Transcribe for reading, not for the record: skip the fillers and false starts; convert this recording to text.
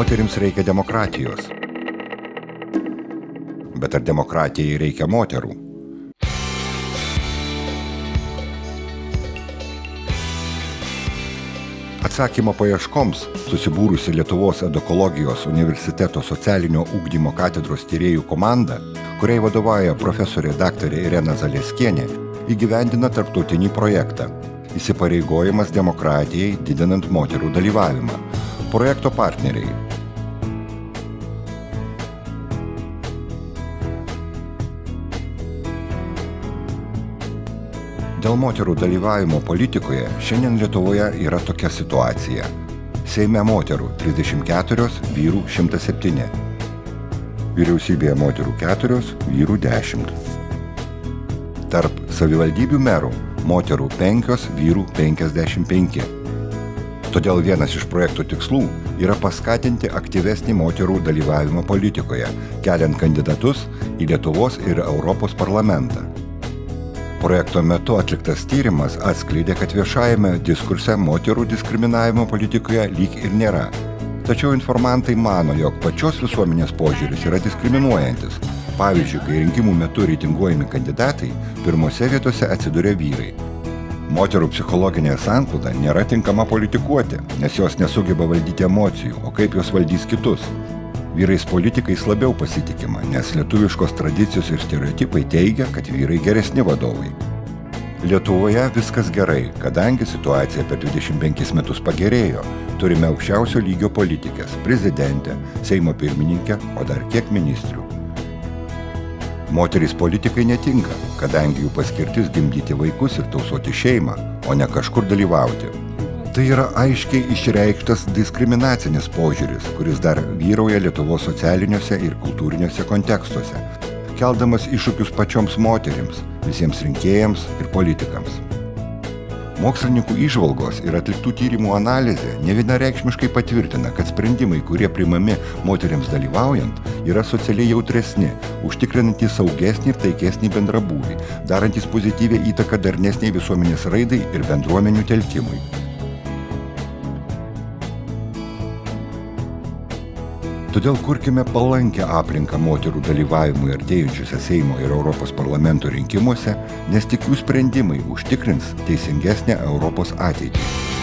Moterims reikia demokratijos. Bet ar demokratijai reikia moterų? Atsakymo paieškoms susibūrusi Lietuvos edukologijos universiteto socialinio ugdymo katedros tyrėjų komanda, kuriai vadovauja profesorė daktarė Irena Zaleskienė, įgyvendina tarptautinį projektą Įsipareigojimas demokratijai didinant moterų dalyvavimą. Projekto partneriai: Dėl moterų dalyvavimo politikoje šiandien Lietuvoje yra tokia situacija. Seime moterų 34, vyrų 107. Vyriausybėje moterų 4, vyrų 10. Tarp savivaldybių merų moterų 5, vyrų 55. Todėl vienas iš projekto tikslų yra paskatinti aktyvesnį moterų dalyvavimą politikoje, keliant kandidatus į Lietuvos ir Europos parlamentą. Projekto metu atliktas tyrimas atskleidė, kad viešajame diskurse moterų diskriminavimo politikoje lyg ir nėra. Tačiau informantai mano, jog pačios visuomenės požiūris yra diskriminuojantis. Pavyzdžiui, kai rinkimų metu reitinguojami kandidatai, pirmose vietose atsiduria vyrai. Moterų psichologinė sankloda nėra tinkama politikuoti, nes jos nesugeba valdyti emocijų, o kaip jos valdys kitus. Vyrais politikais labiau pasitikima, nes lietuviškos tradicijos ir stereotipai teigia, kad vyrai geresni vadovai. Lietuvoje viskas gerai, kadangi situacija per 25 metus pagerėjo. Turime aukščiausio lygio politikės, prezidentę, Seimo pirmininkę, o dar kiek ministrių. Moterys politikai netinka, kadangi jų paskirtis gimdyti vaikus ir tausoti šeimą, o ne kažkur dalyvauti. Tai yra aiškiai išreikštas diskriminacinis požiūris, kuris dar vyrauja Lietuvos socialiniuose ir kultūriniuose kontekstuose, keldamas iššūkius pačioms moterims, visiems rinkėjams ir politikams. Mokslininkų įžvalgos ir atliktų tyrimų analizė nevienareikšmiškai patvirtina, kad sprendimai, kurie priimami moteriams dalyvaujant, yra socialiai jautresni, užtikrinantys saugesnį ir taikesnį bendrabūvį, darantys pozityvią įtaką darnesniai visuomenės raidai ir bendruomenių telkimui. Todėl kurkime palankę aplinką moterų dalyvavimui artėjančiuose Seimo ir Europos parlamento rinkimuose, nes tik jų sprendimai užtikrins teisingesnę Europos ateitį.